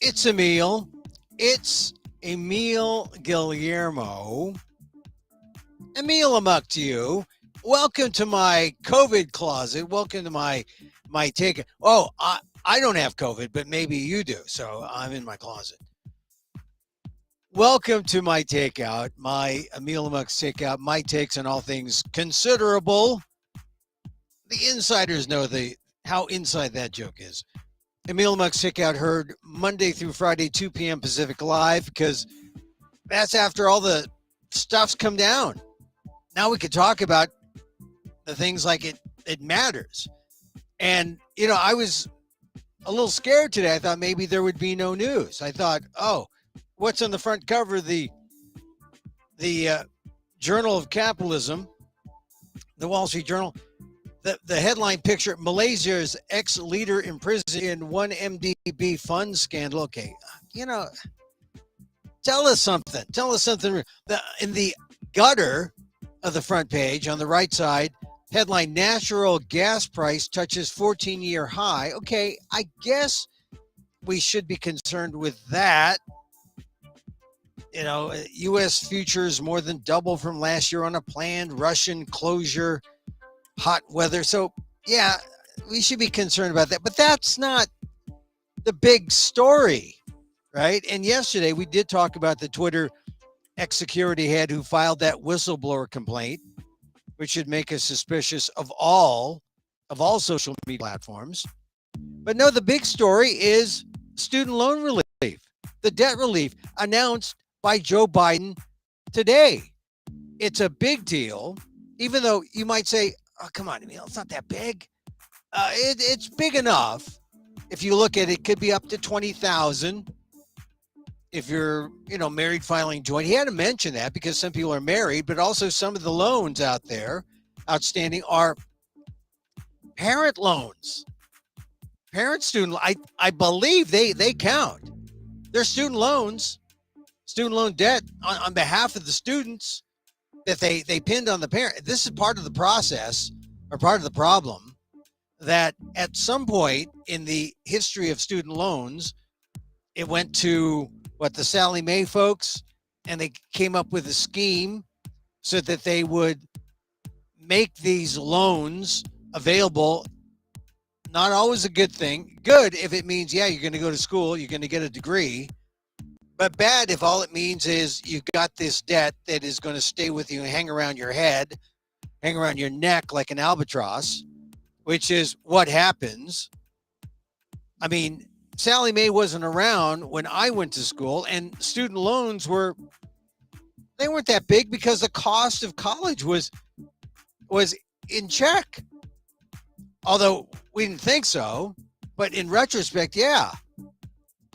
It's Emil. It's Emil Guillermo. Emil Amok to you. Welcome to my COVID closet. Welcome to my take. Oh, I don't have COVID, but maybe you do. So I'm in my closet. Welcome to my takeout, my Emil Amok's takeout, my takes on all things considerable. The insiders know how inside that joke is. Emil Amok's takeout heard Monday through Friday, 2 p.m. Pacific Live, because that's after all the stuff's come down. Now we could talk about the things like it matters. And, I was a little scared today. I thought maybe there would be no news. I thought, oh, what's on the front cover of the Journal of Capitalism, the Wall Street Journal? The headline picture, Malaysia's ex-leader imprisoned in one MDB fund scandal. Okay, tell us something. Tell us something. In the gutter of the front page, on the right side, headline, natural gas price touches 14-year high. Okay, I guess we should be concerned with that. U.S. futures more than double from last year on a planned Russian closure. Hot weather. So, yeah, we should be concerned about that. But that's not the big story, right? And yesterday we did talk about the Twitter ex-security head who filed that whistleblower complaint, which should make us suspicious of all social media platforms. But no, the big story is student loan relief, the debt relief announced by Joe Biden today. It's a big deal, even though you might say, oh, come on, Emil, it's not that big. It's big enough. If you look at it, it could be up to $20,000 if you're, married filing joint. He had to mention that because some people are married, but also some of the loans out there outstanding are parent loans. Parent student, I believe they count. They're student loans, student loan debt on behalf of the students that they pinned on the parent. This is part of the process, or part of the problem, that at some point in the history of student loans, it went to the Sallie Mae folks, and they came up with a scheme so that they would make these loans available. Not always a good thing. Good if it means, yeah, you're going to go to school, you're going to get a degree. But bad if all it means is you've got this debt that is going to stay with you and hang around your head, hang around your neck like an albatross, which is what happens. I mean, Sallie Mae wasn't around when I went to school, and student loans weren't that big because the cost of college was in check. Although we didn't think so, but in retrospect, yeah,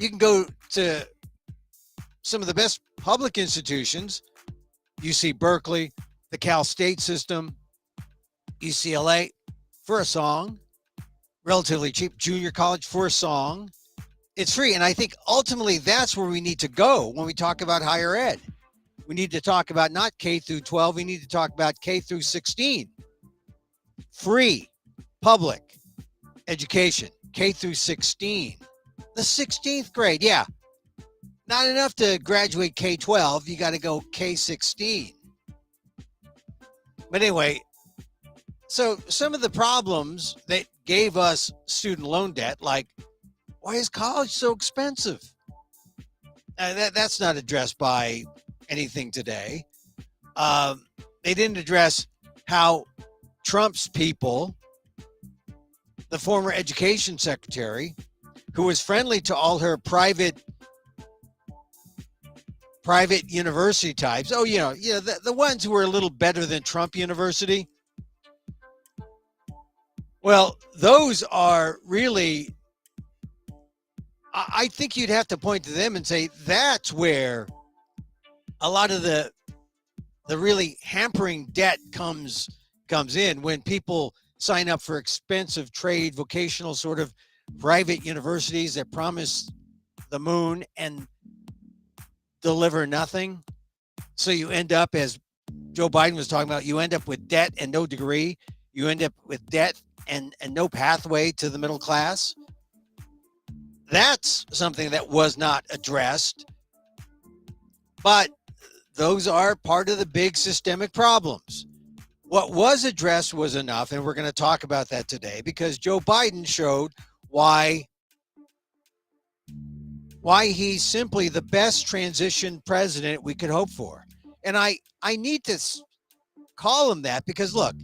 you can go to some of the best public institutions, UC Berkeley, the Cal State system, UCLA, for a song, relatively cheap, junior college for a song. It's free. And I think ultimately that's where we need to go when we talk about higher ed. We need to talk about not K through 12. We need to talk about K through 16. Free public education, K through 16. The 16th grade, yeah. Not enough to graduate K-12. You got to go K-16. But anyway, so some of the problems that gave us student loan debt, like, why is college so expensive? That's not addressed by anything today. They didn't address how Trump's people, the former education secretary, who was friendly to all her private university types. Oh, the ones who were a little better than Trump University. Well, those are really, I think you'd have to point to them and say that's where a lot of the really hampering debt comes in, when people sign up for expensive trade, vocational sort of private universities that promise the moon and deliver nothing. So you end up, as Joe Biden was talking about, you end up with debt and no degree. You end up with debt and no pathway to the middle class. That's something that was not addressed. But those are part of the big systemic problems. What was addressed was enough, and we're going to talk about that today because Joe Biden showed why he's simply the best transition president we could hope for. And I need to call him that because, look,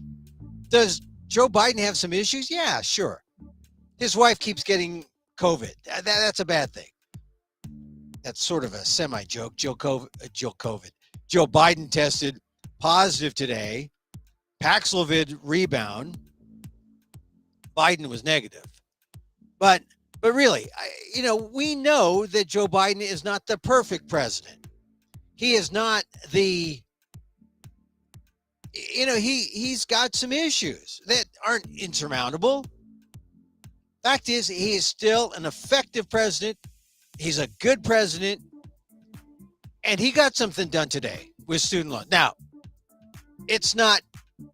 does Joe Biden have some issues? Yeah, sure. His wife keeps getting COVID. That's a bad thing. That's sort of a semi-joke. Joe Biden tested positive today. Paxlovid rebound. Biden was negative. But really, we know that Joe Biden is not the perfect president. He is not the, he's got some issues that aren't insurmountable. Fact is, he is still an effective president. He's a good president. And he got something done today with student loans. Now, it's not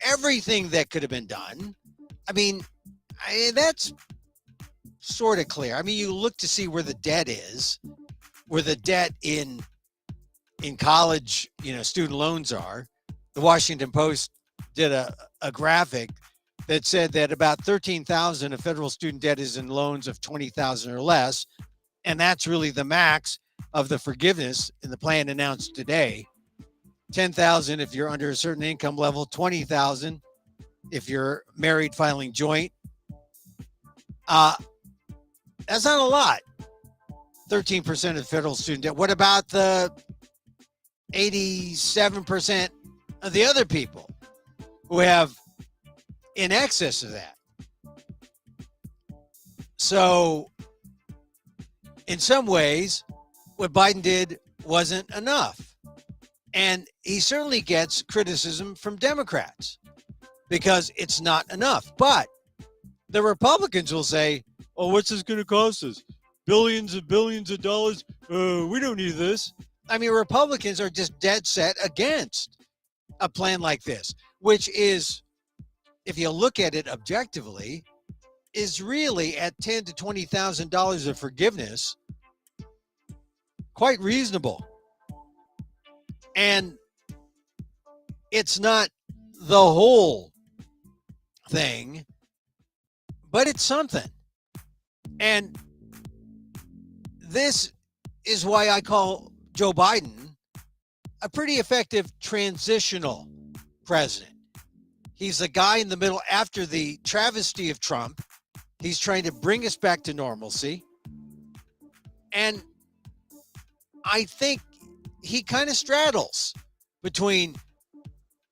everything that could have been done. I mean, that's sort of clear. I mean, you look to see where the debt is, where the debt in college, student loans are. The Washington Post did a graphic that said that about 13,000 of federal student debt is in loans of 20,000 or less. And that's really the max of the forgiveness in the plan announced today. 10,000 if you're under a certain income level, 20,000 if you're married filing joint. That's not a lot. 13% of federal student debt. What about the 87% of the other people who have in excess of that? So in some ways, what Biden did wasn't enough. And he certainly gets criticism from Democrats because it's not enough. But the Republicans will say, oh, what's this going to cost us? Billions and billions of dollars? We don't need this. I mean, Republicans are just dead set against a plan like this, which is, if you look at it objectively, is really at $10,000 to $20,000 of forgiveness, quite reasonable. And it's not the whole thing, but it's something. And this is why I call Joe Biden a pretty effective transitional president. He's the guy in the middle after the travesty of Trump. He's trying to bring us back to normalcy. And I think he kind of straddles between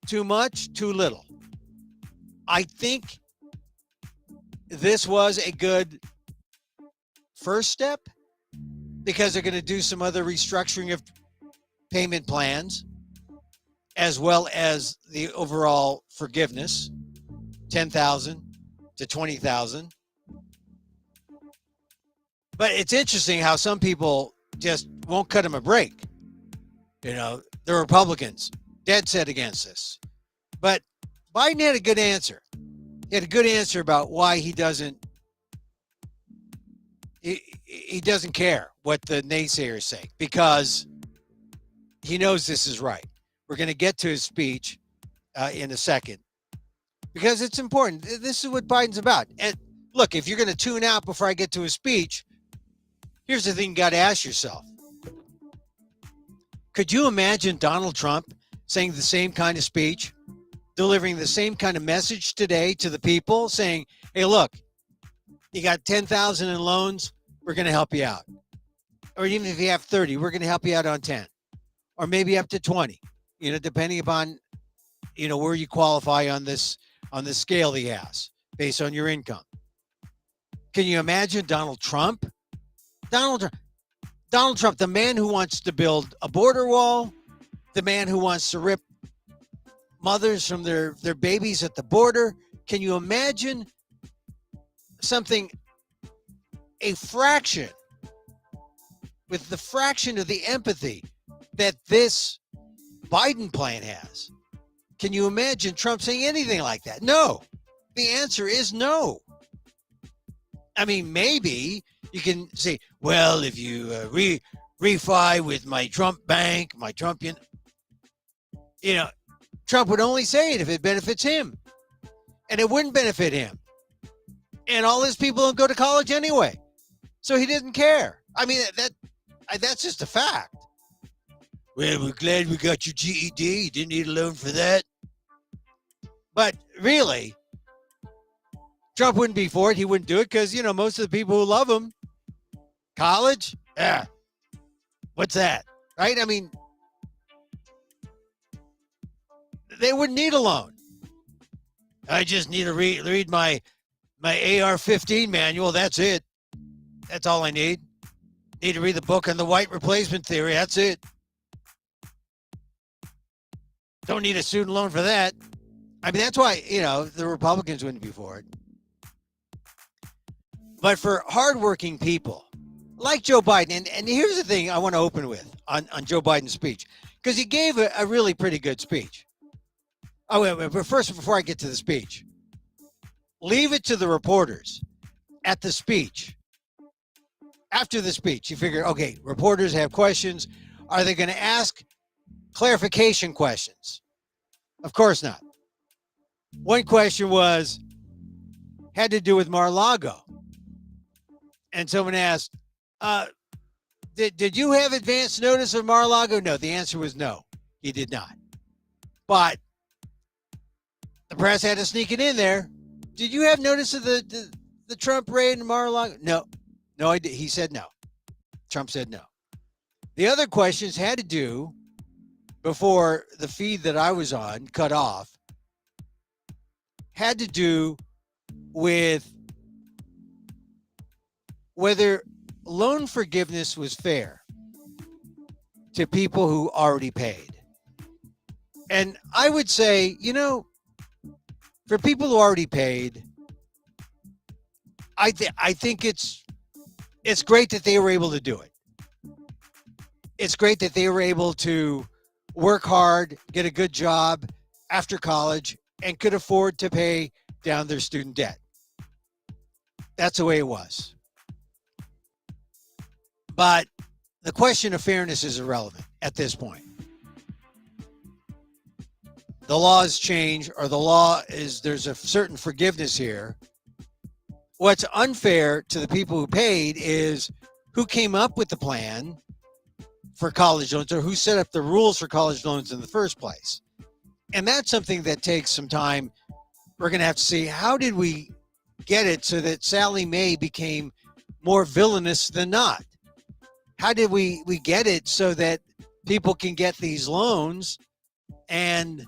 too much, too little. I think this was a good first step because they're going to do some other restructuring of payment plans as well as the overall forgiveness, 10,000 to 20,000. But it's interesting how some people just won't cut him a break. The Republicans, dead set against this. But Biden had a good answer. He had a good answer about why he doesn't care what the naysayers say because he knows this is right. We're going to get to his speech in a second because it's important. This is what Biden's about. And look, if you're going to tune out before I get to his speech, here's the thing you got to ask yourself. Could you imagine Donald Trump saying the same kind of speech, delivering the same kind of message today to the people, saying, hey, look, you got 10,000 in loans, we're going to help you out. Or even if you have 30, we're going to help you out on 10. Or maybe up to 20, depending upon, where you qualify on this scale he has based on your income. Can you imagine Donald Trump? Donald Trump, the man who wants to build a border wall, the man who wants to rip mothers from their babies at the border. Can you imagine something, a fraction, with the fraction of the empathy that this Biden plan has? Can you imagine Trump saying anything like that? No. The answer is no. I mean, maybe You can say, well, if you refi with my Trump bank, my Trumpian, you know, Trump would only say it if it benefits him, and it wouldn't benefit him. And all his people don't go to college anyway, so he didn't care. I mean, that's just a fact. Well, we're glad we got your GED. You didn't need a loan for that. But really, Trump wouldn't be for it. He wouldn't do it because, most of the people who love him, college, yeah, what's that? Right? I mean, they wouldn't need a loan. I just need to read my AR-15 manual. That's it. That's all I need. Need to read the book on the white replacement theory. That's it. Don't need a student loan for that. I mean, that's why, the Republicans wouldn't be for it. But for hardworking people like Joe Biden, and here's the thing I want to open with on Joe Biden's speech, because he gave a really pretty good speech. Oh, wait, but first, before I get to the speech, leave it to the reporters at the speech. After the speech, you figure, okay, reporters have questions. Are they going to ask clarification questions? Of course not. One question had to do with Mar-a-Lago. And someone asked, did you have advance notice of Mar-a-Lago? No, the answer was no, he did not. But the press had to sneak it in there. Did you have notice of the Trump raid in Mar-a-Lago? No, I did. He said no. Trump said no. The other questions had to do, before the feed that I was on cut off, had to do with whether loan forgiveness was fair to people who already paid. And I would say, for people who already paid, I think it's great that they were able to do it. It's great that they were able to work hard, get a good job after college, and could afford to pay down their student debt. That's the way it was. But the question of fairness is irrelevant at this point. The laws change, or there's a certain forgiveness here. What's unfair to the people who paid is who came up with the plan for college loans, or who set up the rules for college loans in the first place. And that's something that takes some time. We're going to have to see, how did we get it so that Sally Mae became more villainous than not? How did we get it so that people can get these loans? And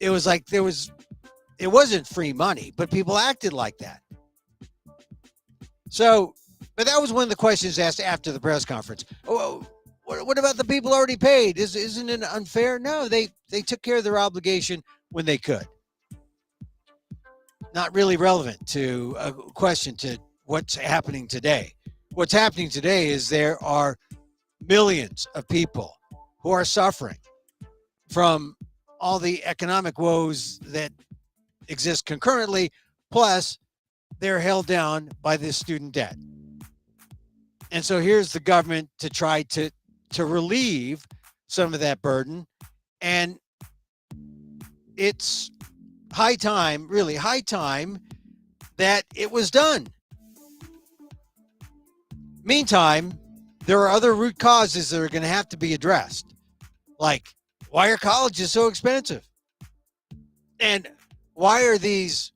it was like it wasn't free money, but people acted like that. So, but that was one of the questions asked after the press conference. Oh, what about the people already paid? Isn't it unfair? No, they took care of their obligation when they could. Not really relevant to a question to what's happening today. What's happening today is there are millions of people who are suffering from all the economic woes that exist concurrently, plus they're held down by this student debt. And so here's the government to try to relieve some of that burden. And it's high time that it was done. Meantime, there are other root causes that are going to have to be addressed. Like, why are colleges so expensive? And why are these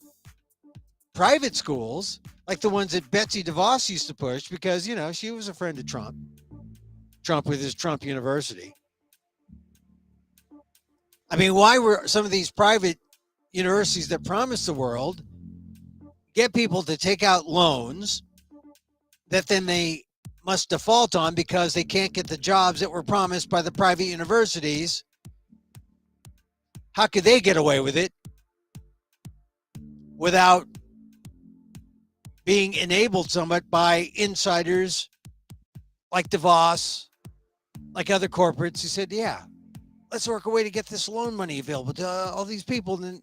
private schools, like the ones that Betsy DeVos used to push, because, she was a friend of Trump with his Trump University. I mean, why were some of these private universities that promise the world get people to take out loans that then they must default on because they can't get the jobs that were promised by the private universities? How could they get away with it without being enabled somewhat by insiders like DeVos, like other corporates who said, yeah, let's work a way to get this loan money available to all these people. And then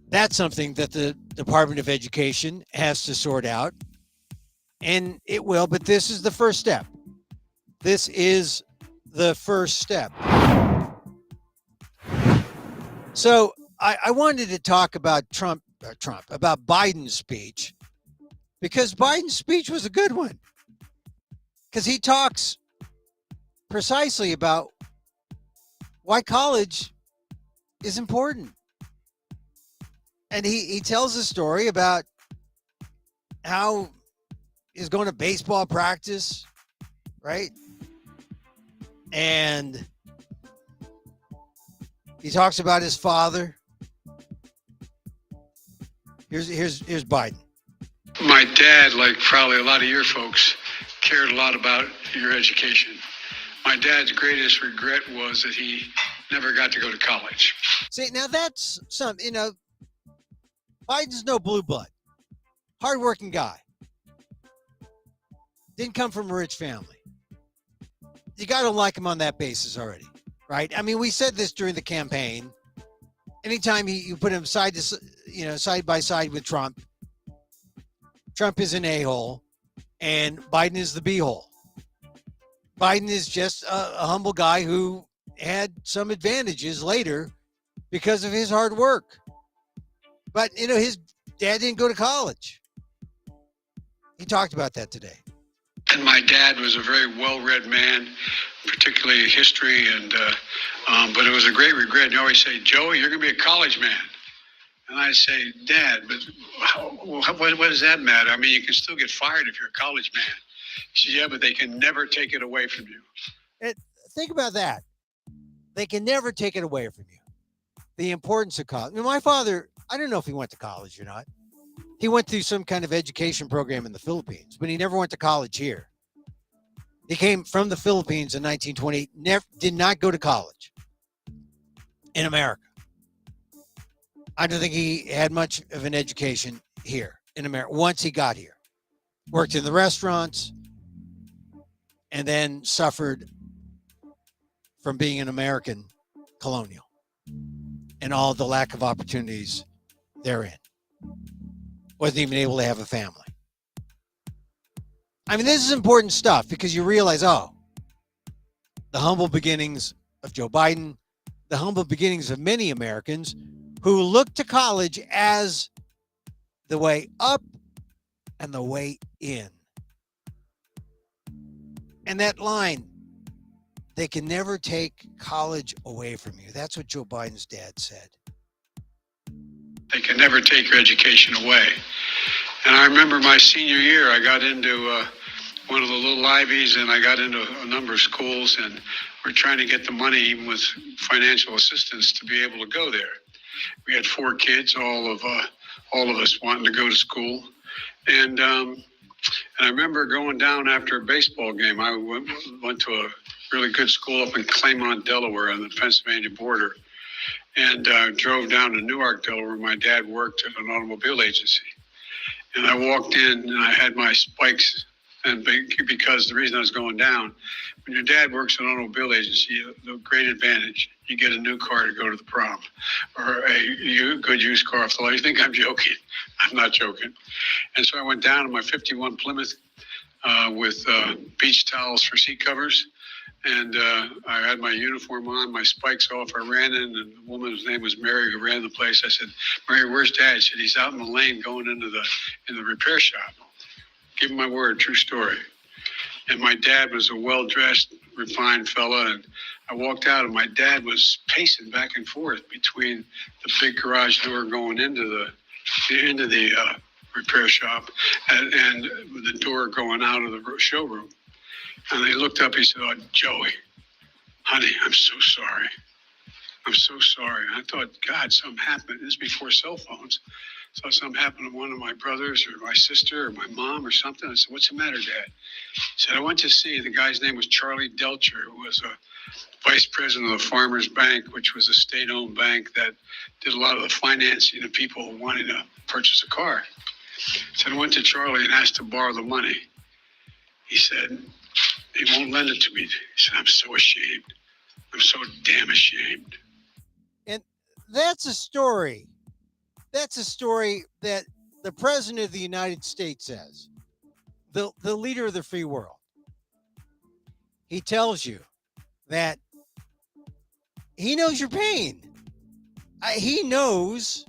that's something that the Department of Education has to sort out, and it will, but this is the first step. This is the first step. So I wanted to talk about about Biden's speech, because Biden's speech was a good one, because he talks precisely about why college is important. And he tells a story about how he's going to baseball practice, right? And he talks about his father. Here's Biden. My dad, like probably a lot of your folks, cared a lot about your education. My dad's greatest regret was that he never got to go to college. See, now that's something, Biden's no blue blood. Hardworking guy. Didn't come from a rich family. You got to like him on that basis already, right? I mean, we said this during the campaign. Anytime you put him side by side with Trump, Trump is an a-hole and Biden is the b-hole. Biden is just a humble guy who had some advantages later because of his hard work. But, his dad didn't go to college. He talked about that today. And my dad was a very well-read man, particularly history, but it was a great regret. And he always say, Joey, you're going to be a college man. And I say, Dad, but what does that matter? I mean, you can still get fired if you're a college man. He said, yeah, but they can never take it away from you. And think about that. They can never take it away from you. The importance of college. My father, I don't know if he went to college or not. He went through some kind of education program in the Philippines, but he never went to college here. He came from the Philippines in 1920, did not go to college in America. I don't think he had much of an education here in America once he got here. Worked in the restaurants and then suffered from being an American colonial and all the lack of opportunities therein. Wasn't even able to have a family. I mean, this is important stuff because you realize, the humble beginnings of Joe Biden, the humble beginnings of many Americans who look to college as the way up and the way in. And that line, they can never take college away from you. That's what Joe Biden's dad said. They can never take your education away. And I remember my senior year, I got into one of the little Ivies, and I got into a number of schools, and we're trying to get the money, even with financial assistance, to be able to go there. We had 4 kids, all of us wanting to go to school, and I remember going down after a baseball game. I went to a really good school up in Claymont, Delaware, on the Pennsylvania border, and drove down to Newark, Delaware. My dad worked at an automobile agency, and I walked in and I had my spikes. And because the reason I was going down, when your dad works at an automobile agency, the great advantage, you get a new car to go to the prom, or a good used car off the lot. You think I'm joking? I'm not joking. And so I went down in my 51 Plymouth with beach towels for seat covers. And I had my uniform on, my spikes off. I ran in, and the woman's name was Mary, who ran the place. I said, Mary, where's Dad? She said, he's out in the lane going into the repair shop. Give him my word, true story. And my dad was a well-dressed, refined fella. And I walked out, and my dad was pacing back and forth between the big garage door going into the repair shop and the door going out of the showroom. And he looked up, he said, oh, Joey, honey, I'm so sorry. I'm so sorry. And I thought, God, something happened. This is before cell phones. So something happened to one of my brothers or my sister or my mom or something. I said, what's the matter, Dad? He said, I went to see, the guy's name was Charlie Delcher, who was a vice president of the Farmers Bank, which was a state-owned bank that did a lot of the financing of people wanting to purchase a car. He said, I went to Charlie and asked to borrow the money. He said, he won't lend it to me. He said, I'm so ashamed. I'm so damn ashamed. And that's a story That's a story that the president of the United States says, the leader of the free world. He tells you that he knows your pain. He knows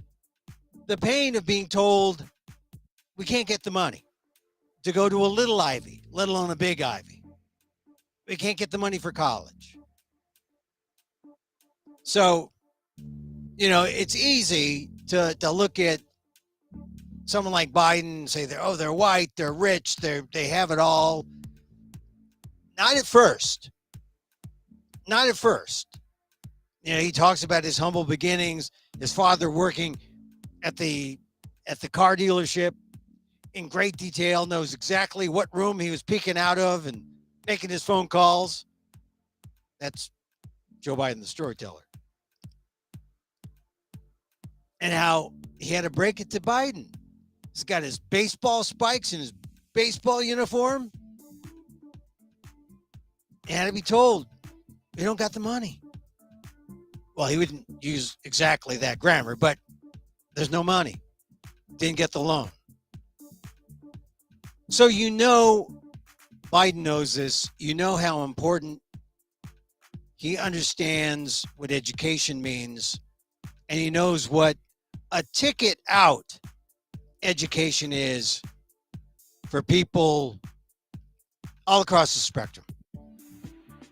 the pain of being told we can't get the money to go to a little Ivy, let alone a big Ivy. We can't get the money for college. So, it's easy to look at someone like Biden and say they're white, they're rich, they have it all. Not at first. Not at first. He talks about his humble beginnings, his father working at the car dealership in great detail, knows exactly what room he was peeking out of and making his phone calls. That's Joe Biden, the storyteller. And how he had to break it to Biden. He's got his baseball spikes and his baseball uniform. He had to be told, we don't got the money. Well, he wouldn't use exactly that grammar, but there's no money. Didn't get the loan. So Biden knows this. You know how important he understands what education means, and he knows what a ticket out education is for people all across the spectrum.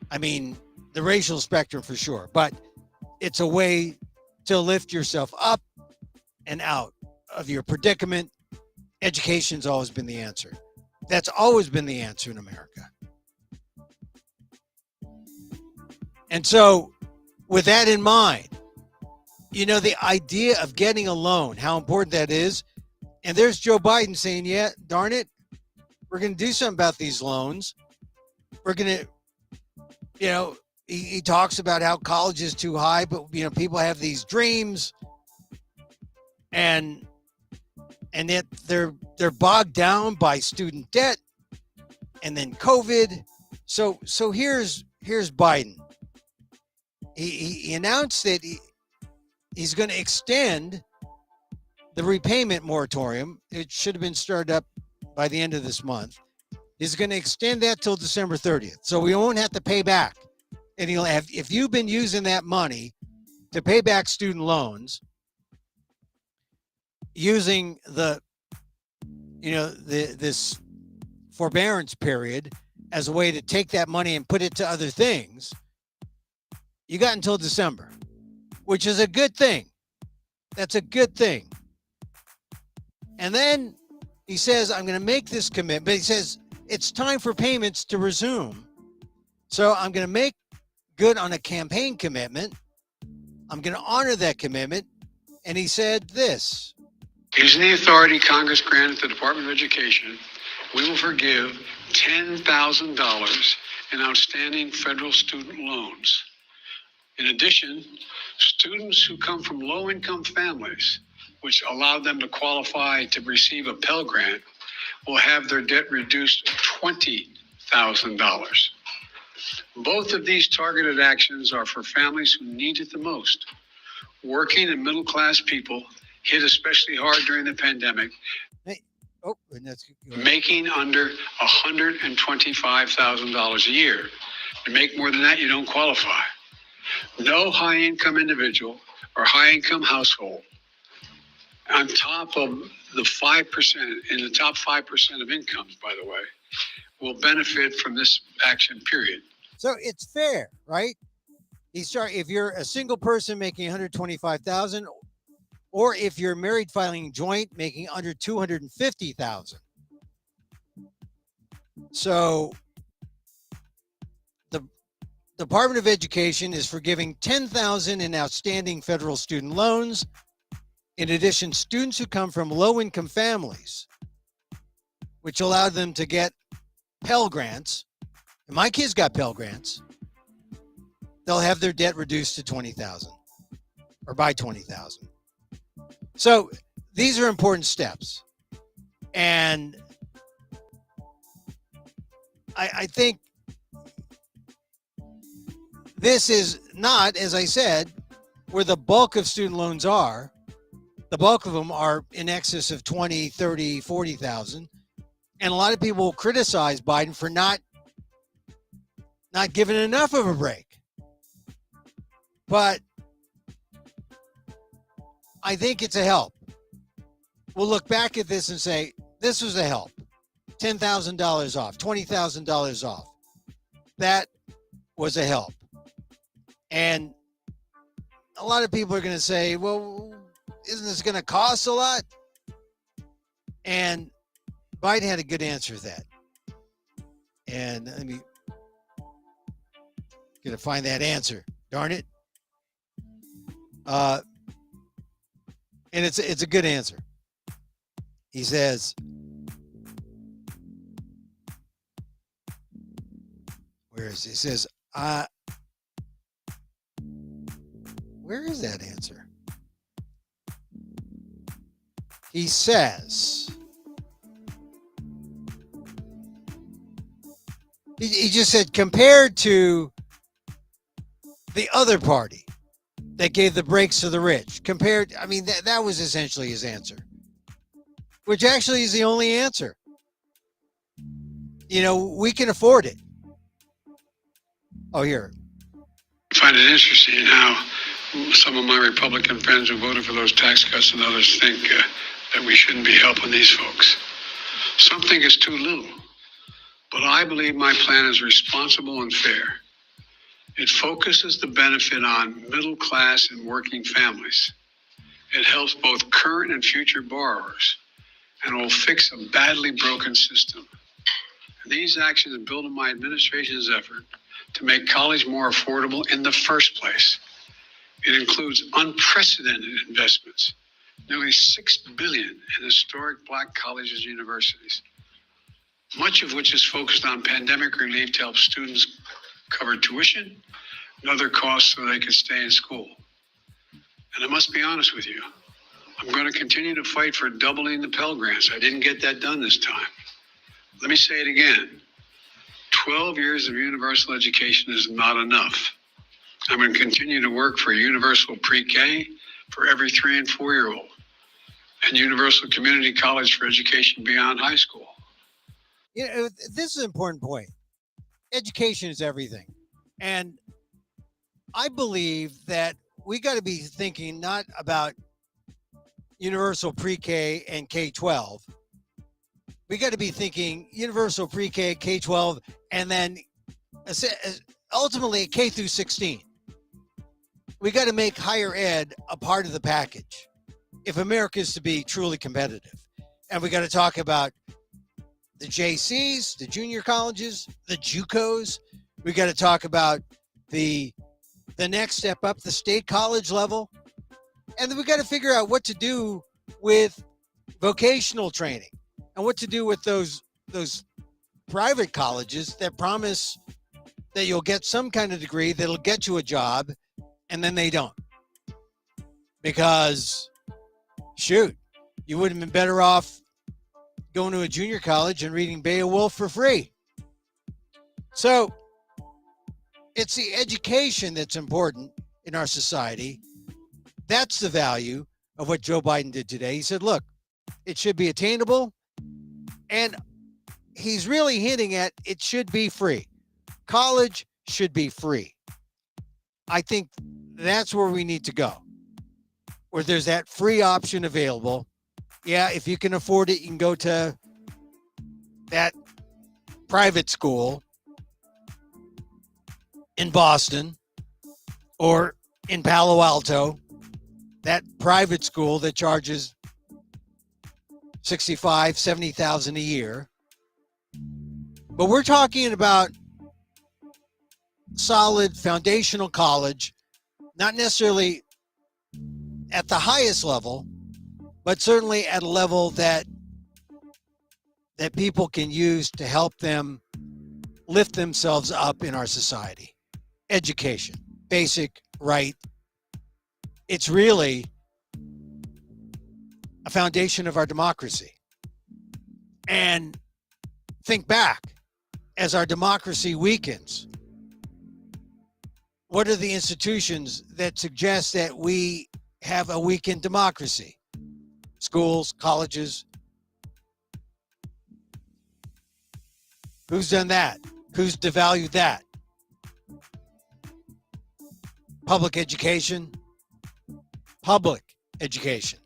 I mean, the racial spectrum for sure, but it's a way to lift yourself up and out of your predicament. Education's always been the answer. That's always been the answer in America. And so, with that in mind, the idea of getting a loan, how important that is. And there's Joe Biden saying, yeah, darn it, we're going to do something about these loans. We're going to, he talks about how college is too high, but, people have these dreams and yet they're bogged down by student debt and then COVID. So here's Biden. He announced that he's going to extend the repayment moratorium. It should have been started up by the end of this month. He's going to extend that till December 30th. So we won't have to pay back. And he'll have, if you've been using that money to pay back student loans, using this forbearance period as a way to take that money and put it to other things, you got until December, which is a good thing. That's a good thing. And then he says, I'm going to make this commitment. But he says, it's time for payments to resume. So I'm going to make good on a campaign commitment. I'm going to honor that commitment. And he said this. Using the authority Congress granted the Department of Education, we will forgive $10,000 in outstanding federal student loans. In addition, students who come from low-income families, which allowed them to qualify to receive a Pell Grant, will have their debt reduced $20,000. Both of these targeted actions are for families who need it the most. Working and middle-class people hit especially hard during the pandemic, making under $125,000 a year. You make more than that, you don't qualify. No high-income individual or high-income household on top of the 5%, in the top 5% of incomes, by the way, will benefit from this action period. So it's fair, right? If you're a single person making $125,000, or if you're married filing joint making under $250,000. So the Department of Education is forgiving $10,000 in outstanding federal student loans. In addition, students who come from low-income families, which allowed them to get Pell Grants, and my kids got Pell Grants, they'll have their debt reduced to $20,000 or by $20,000. So these are important steps. And I think this is not, as I said, where the bulk of student loans are. The bulk of them are in excess of 20, 30, 40,000. And a lot of people criticize Biden for not giving enough of a break. But I think it's a help. We'll look back at this and say, this was a help. $10,000 off, $20,000 off. That was a help. And a lot of people are going to say, well, isn't this going to cost a lot? And Biden had a good answer to that. And let me going to find that answer. Darn it. And it's a good answer. He says, where is it? He says, where is that answer? He says, he just said, compared to the other party that gave the breaks to the rich, compared, I mean, that was essentially his answer, which actually is the only answer. You know, we can afford it. Oh, here. I find it interesting how some of my Republican friends who voted for those tax cuts and others think that we shouldn't be helping these folks. Some think it's too little, but I believe my plan is responsible and fair. It focuses the benefit on middle class and working families. It helps both current and future borrowers, and will fix a badly broken system. And these actions build on my administration's effort to make college more affordable in the first place. It includes unprecedented investments, nearly $6 billion in historic Black colleges and universities, much of which is focused on pandemic relief to help students cover tuition and other costs so they can stay in school. And I must be honest with you, I'm going to continue to fight for doubling the Pell Grants. I didn't get that done this time. Let me say it again. 12 years of universal education is not enough. I'm going to continue to work for universal pre-K for every 3 and 4-year-old, and universal community college for education beyond high school. You know, this is an important point. Education is everything. And I believe that we got to be thinking not about universal pre-K and K-12. We got to be thinking universal pre-K, K-12, and then ultimately K through 16. We got to make higher ed a part of the package if America is to be truly competitive. And we got to talk about the JCs, the junior colleges, the JUCOs. We got to talk about the next step up, the state college level. And then we got to figure out what to do with vocational training and what to do with those private colleges that promise that you'll get some kind of degree that'll get you a job, and then they don't. Because, shoot, you would have been better off going to a junior college and reading Beowulf for free. So it's the education that's important in our society. That's the value of what Joe Biden did today. He said, look, it should be attainable. And he's really hinting at it should be free. College should be free. I think that's where we need to go, where there's that free option available. Yeah, if you can afford it, you can go to that private school in Boston or in Palo Alto, that private school that charges $65,000, $70,000 a year. But we're talking about solid foundational college, not necessarily at the highest level, but certainly at a level that people can use to help them lift themselves up in our society. Education, basic, right? It's really a foundation of our democracy. And think back, as our democracy weakens, what are the institutions that suggest that we have a weakened democracy? schools, colleges. Who's done that? Who's devalued that? Public education. Public education.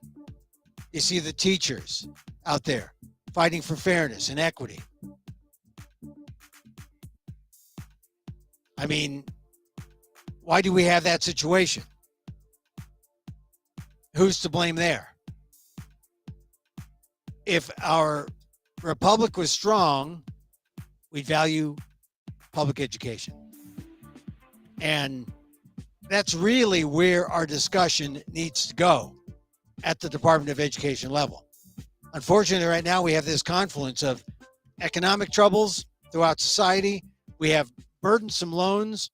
You see the teachers out there fighting for fairness and equity. I mean, why do we have that situation? Who's to blame there? If our republic was strong, we'd value public education. And that's really where our discussion needs to go at the Department of Education level. Unfortunately, right now we have this confluence of economic troubles throughout society. We have burdensome loans.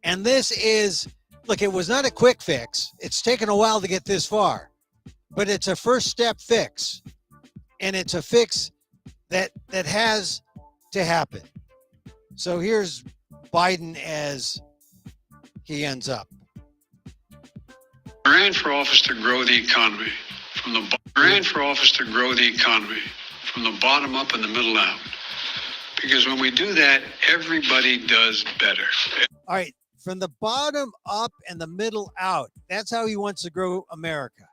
And this is, look, it was not a quick fix. It's taken a while to get this far, but it's a first step fix. And it's a fix that has to happen. So here's Biden as he ends up. I ran for office to grow the economy from the bottom up and the middle out. Because when we do that, everybody does better. All right, from the bottom up and the middle out. That's how he wants to grow America.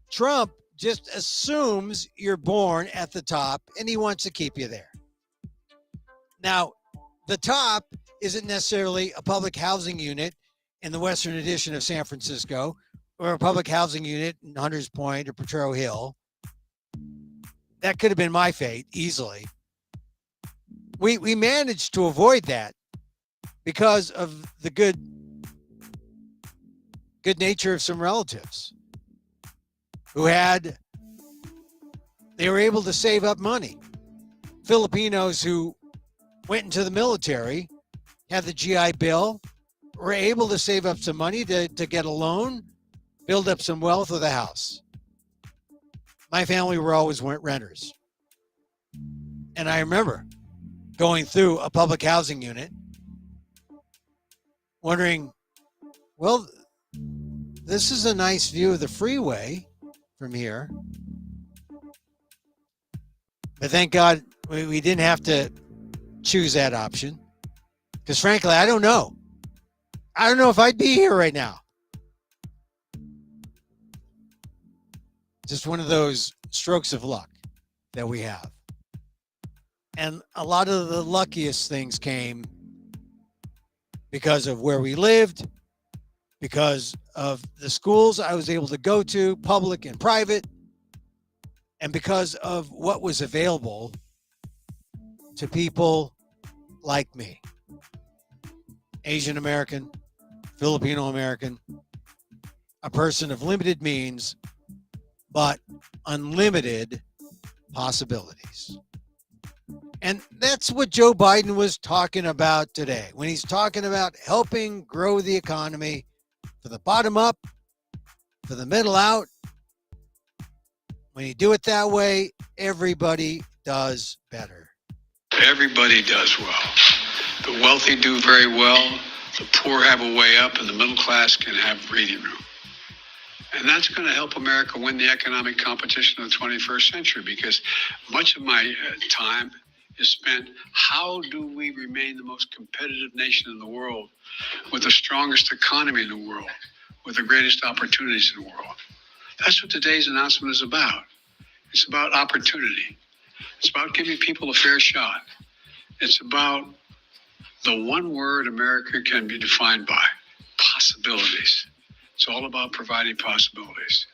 Trump just assumes you're born at the top and he wants to keep you there. Now, the top isn't necessarily a public housing unit in the Western Addition of San Francisco or a public housing unit in Hunters Point or Potrero Hill. That could have been my fate easily. We managed to avoid that because of the good nature of some relatives who they were able to save up money. Filipinos who went into the military, had the GI Bill, were able to save up some money to get a loan, build up some wealth with a house. My family were always renters. And I remember going through a public housing unit, wondering, well, this is a nice view of the freeway from here. But thank God we didn't have to choose that option. Because frankly, I don't know. I don't know if I'd be here right now. Just one of those strokes of luck that we have. And a lot of the luckiest things came because of where we lived, because of the schools I was able to go to, public and private, and because of what was available to people like me. Asian American, Filipino American, a person of limited means, but unlimited possibilities. And that's what Joe Biden was talking about today when he's talking about helping grow the economy from the bottom up, from the middle out. When you do it that way, everybody does better. Everybody does well. The wealthy do very well, the poor have a way up, and the middle class can have breathing room. And that's going to help America win the economic competition of the 21st century, because much of my time is spent, how do we remain the most competitive nation in the world, with the strongest economy in the world, with the greatest opportunities in the world? That's what today's announcement is about. It's about opportunity. It's about giving people a fair shot. It's about the one word America can be defined by: possibilities. It's all about providing possibilities.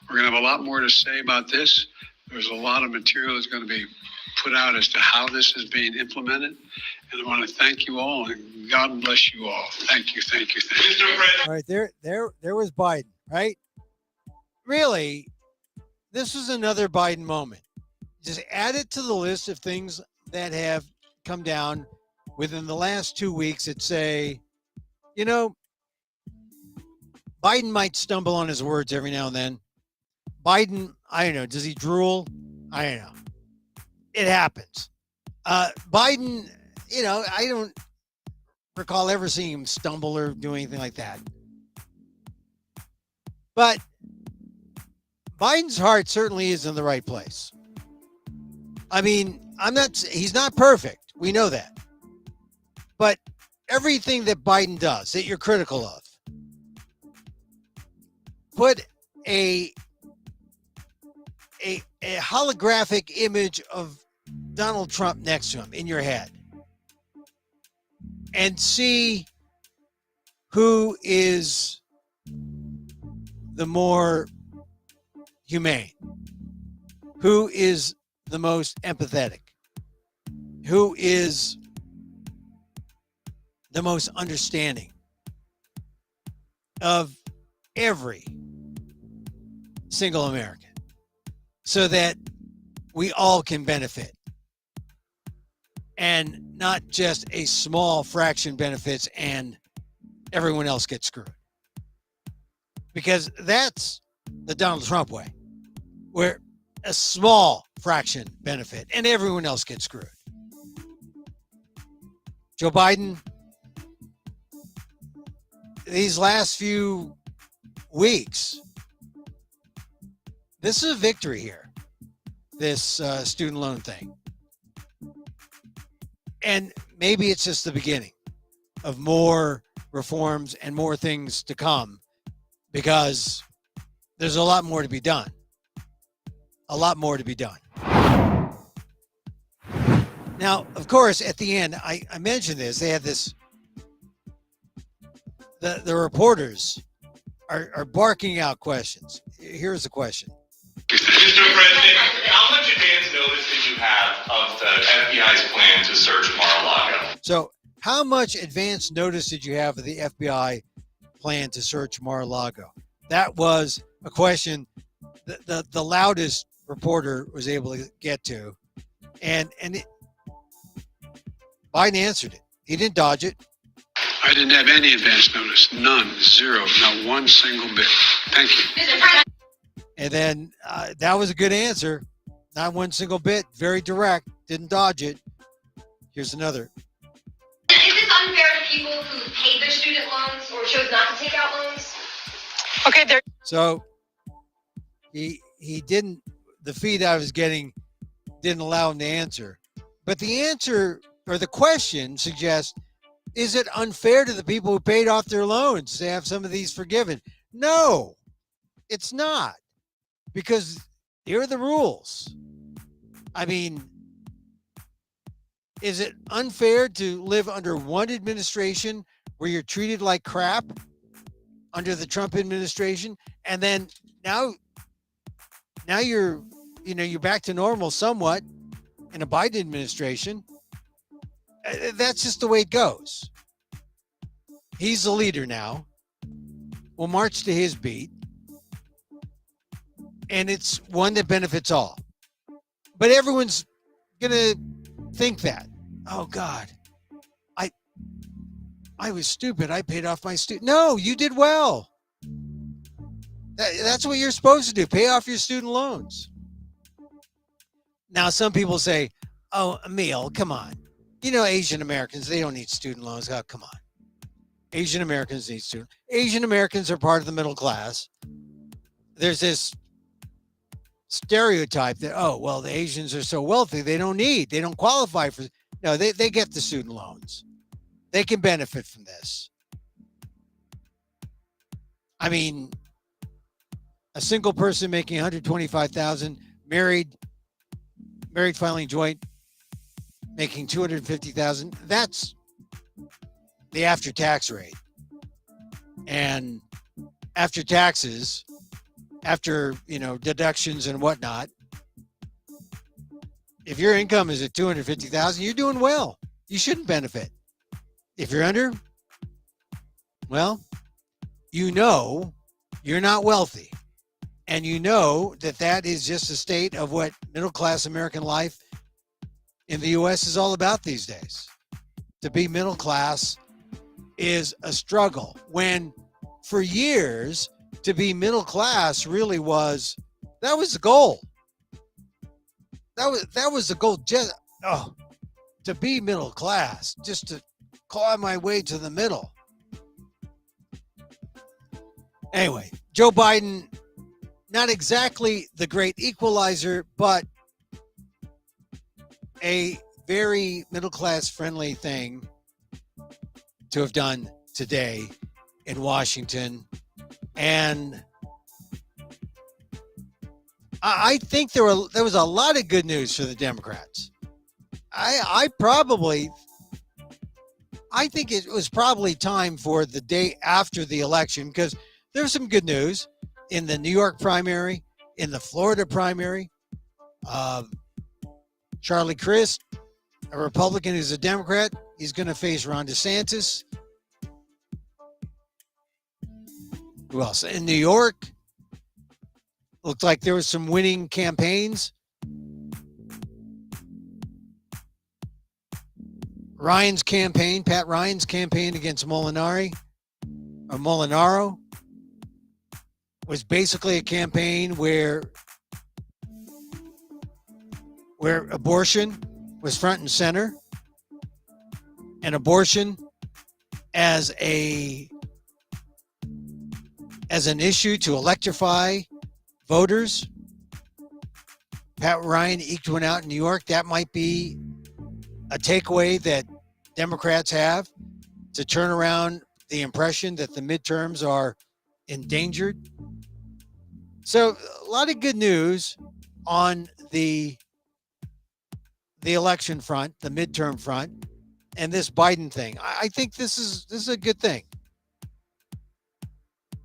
We're going to have a lot more to say about this. There's a lot of material that's going to be put out as to how this is being implemented. And I want to thank you all, and God bless you all. Thank you, thank you, thank you. All right, there was Biden, right? Really, this was another Biden moment. Just add it to the list of things that have come down within the last 2 weeks that say, you know, Biden might stumble on his words every now and then. Biden, I don't know, does he drool? I don't know. It happens. Biden, you know, I don't recall ever seeing him stumble or do anything like that. But Biden's heart certainly is in the right place. I mean, he's not perfect. We know that. But everything that Biden does that you're critical of, put a holographic image of Donald Trump next to him in your head and see who is the more humane, who is the most empathetic, who is the most understanding of every single American, so that we all can benefit and not just a small fraction benefits and everyone else gets screwed. Because that's the Donald Trump way, where a small fraction benefit and everyone else gets screwed. Joe Biden, these last few weeks, this is a victory here, this student loan thing. And maybe it's just the beginning of more reforms and more things to come, because there's a lot more to be done. A lot more to be done. Now, of course, at the end, I mentioned this. They had this, the reporters are barking out questions. Here's the question. Mr. President, how much advance notice did you have of the FBI's plan to search Mar-a-Lago? So, how much advance notice did you have of the FBI plan to search Mar-a-Lago? That was a question the loudest reporter was able to get to. And Biden answered it. He didn't dodge it. I didn't have any advance notice. None. Zero. Not one single bit. Thank you. And then that was a good answer. Not one single bit. Very direct. Didn't dodge it. Here's another. Is this unfair to people who paid their student loans or chose not to take out loans? Okay, there. So he didn't. The feed I was getting didn't allow him to answer. But the answer, or the question, suggests: is it unfair to the people who paid off their loans to have some of these forgiven? No, it's not, because here are the rules. I mean, is it unfair to live under one administration where you're treated like crap under the Trump administration, and then now you're back to normal somewhat in a Biden administration? That's just the way it goes. He's the leader now. We'll march to his beat. And it's one that benefits all. But everyone's going to think that. Oh, God. I was stupid. I paid off my student. No, you did well. That's what you're supposed to do. Pay off your student loans. Now, some people say, oh, Emil, come on. Asian Americans, they don't need student loans. Oh, come on. Asian Americans need student. Asian Americans are part of the middle class. There's this stereotype that, oh, well, the Asians are so wealthy, they don't qualify for. No, they get the student loans. They can benefit from this. I mean, a single person making $125,000, married filing joint, making $250,000. That's the after-tax rate. And after taxes, after deductions and whatnot, if your income is at $250,000, you're doing well. You shouldn't benefit. If you're under, well, you're not wealthy. And that is just a state of what middle-class American life in the U.S. is all about these days. To be middle class is a struggle, when for years to be middle class really was the goal. That was the goal. To be middle class, just to claw my way to the middle. Anyway, Joe Biden not exactly the great equalizer, but a very middle-class friendly thing to have done today in Washington. And I think there was a lot of good news for the Democrats. I think it was probably time for the day after the election, because there's some good news in the New York primary, in the Florida primary. Charlie Crist, a Republican who's a Democrat, he's going to face Ron DeSantis. Who else? In New York, looked like there was some winning campaigns. Ryan's campaign, Pat Ryan's campaign against Molinaro, was basically a campaign where abortion was front and center, and abortion as an issue to electrify voters. Pat Ryan eked one out in New York. That might be a takeaway that Democrats have to turn around the impression that the midterms are endangered. So a lot of good news on the election front, the midterm front, and this Biden thing. I think this is a good thing.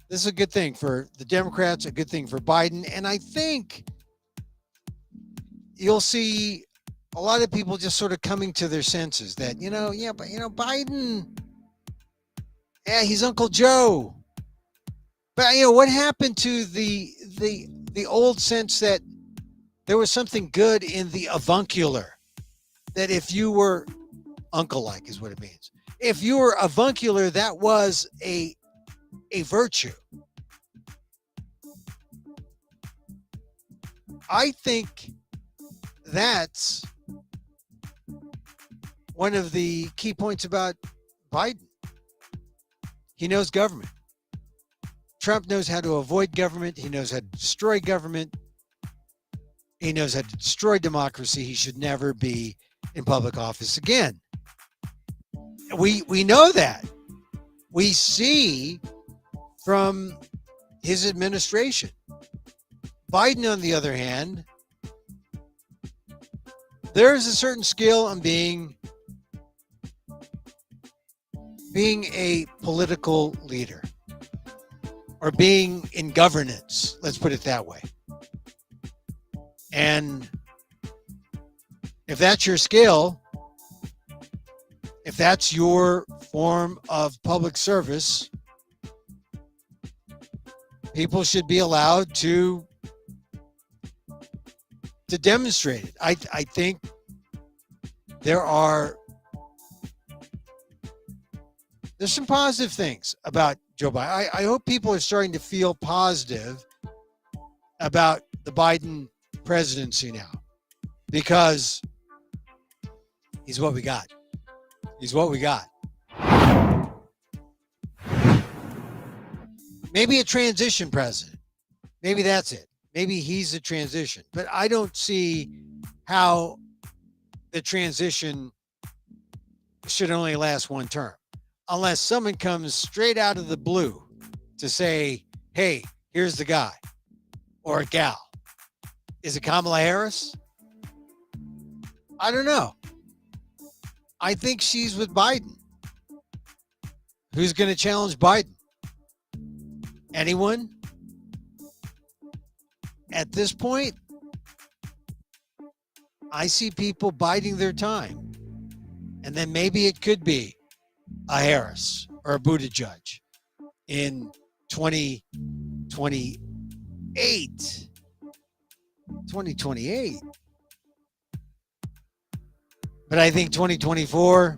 This is a good thing for the Democrats, a good thing for Biden, and I think you'll see a lot of people just sort of coming to their senses that, Biden, yeah, he's Uncle Joe. But, what happened to the old sense that there was something good in the avuncular, that if you were uncle-like is what it means. If you were avuncular, that was a virtue. I think that's one of the key points about Biden. He knows government. Trump knows how to avoid government. He knows how to destroy government. He knows how to destroy democracy. He should never be in public office again. We know that. We see from his administration. Biden, on the other hand, there's a certain skill on being a political leader, or being in governance, let's put it that way. And if that's your skill, if that's your form of public service, people should be allowed to demonstrate it. I think there's some positive things about Joe Biden. I hope people are starting to feel positive about the Biden presidency now, because he's what we got. He's what we got. Maybe a transition president. Maybe that's it. Maybe he's a transition. But I don't see how the transition should only last one term, unless someone comes straight out of the blue to say, hey, here's the guy or a gal. Is it Kamala Harris? I don't know. I think she's with Biden. Who's going to challenge Biden? Anyone? At this point, I see people biding their time. And then maybe it could be a Harris or a Buttigieg in 2028. 2028. But I think 2024,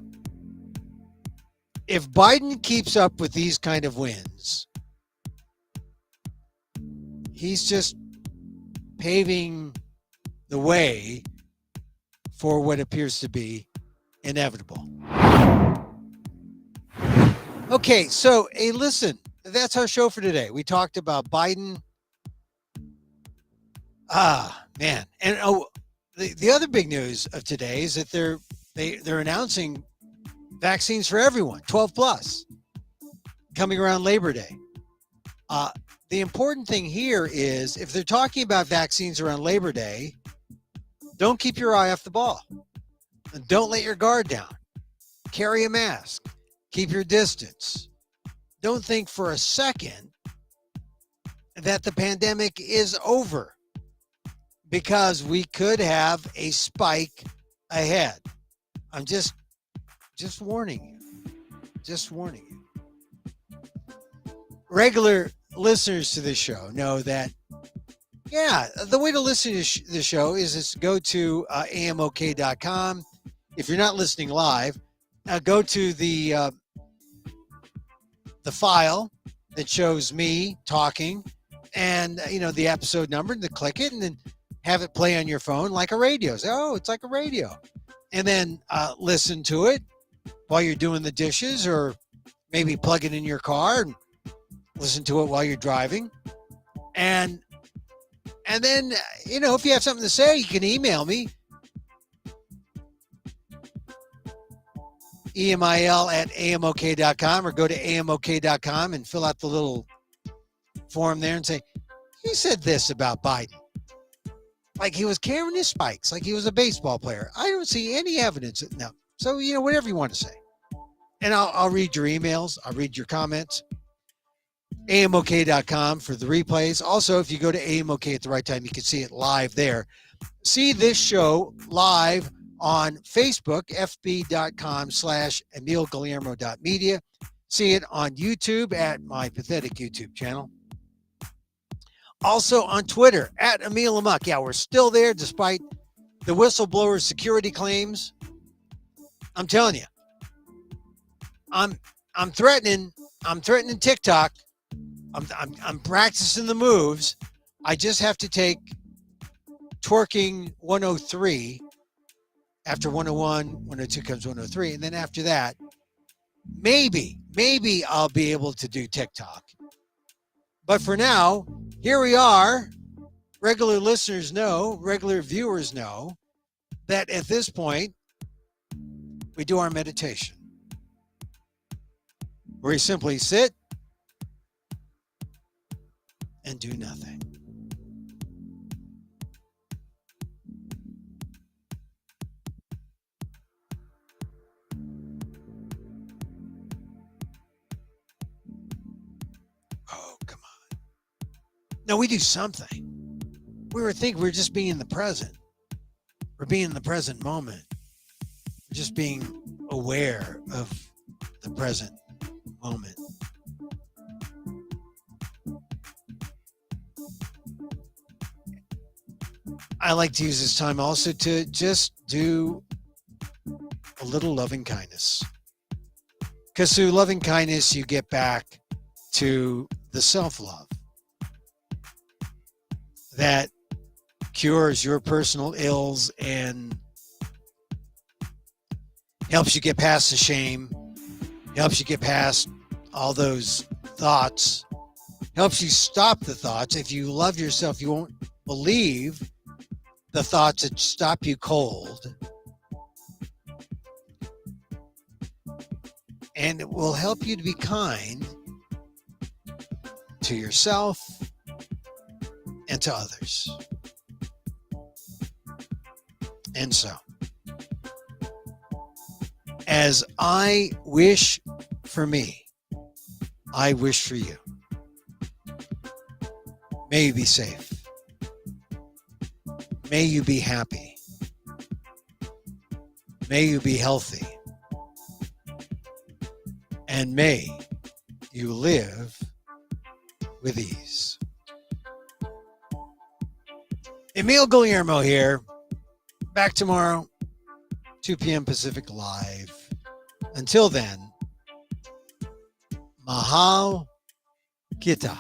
if Biden keeps up with these kind of wins, he's just paving the way for what appears to be inevitable. Okay, so hey, listen, that's our show for today. We talked about Biden. Man. And the other big news of today is that they're announcing vaccines for everyone, 12 plus, coming around Labor Day. The important thing here is if they're talking about vaccines around Labor Day, don't keep your eye off the ball. And don't let your guard down. Carry a mask. Keep your distance. Don't think for a second that the pandemic is over, because we could have a spike ahead. I'm just warning you. Just warning you. Regular listeners to this show know that, yeah, the way to listen to the show is go to amok.com. If you're not listening live, go to the file that shows me talking and, the episode number, and then click it and then have it play on your phone like a radio. Say, oh, it's like a radio. And then listen to it while you're doing the dishes, or maybe plug it in your car and listen to it while you're driving. And then, if you have something to say, you can email me, emil@amok.com, or go to amok.com and fill out the little form there and say, you said this about Biden. Like he was carrying his spikes, like he was a baseball player. I don't see any evidence. No. So, whatever you want to say. And I'll read your emails. I'll read your comments. amok.com for the replays. Also, if you go to AMOK at the right time, you can see it live there. See this show live on Facebook, fb.com/EmilGuillermo.media. See it on YouTube at my pathetic YouTube channel. Also on Twitter at Emil Amok. Yeah, we're still there despite the whistleblower security claims. I'm telling you, I'm threatening TikTok. I'm practicing the moves. I just have to take twerking 103. After 101, 102 comes 103. And then after that, maybe I'll be able to do TikTok. But for now, here we are. Regular listeners know, regular viewers know that at this point, we do our meditation, where we simply sit and do nothing. Oh, come on. No, we do something. We were thinking we're just being in the present. We're being in the present moment. We're just being aware of the present moment. I like to use this time also to just do a little loving kindness. Because through loving kindness, you get back to the self-love that cures your personal ills and helps you get past the shame, helps you get past all those thoughts, helps you stop the thoughts. If you love yourself, you won't believe the thoughts that stop you cold. And it will help you to be kind to yourself and to others. And so, as I wish for me, I wish for you. May you be safe. May you be happy. May you be healthy. And may you live with ease. Emil Guillermo here. Back tomorrow, 2 p.m. Pacific Live. Until then, Mahal Kita.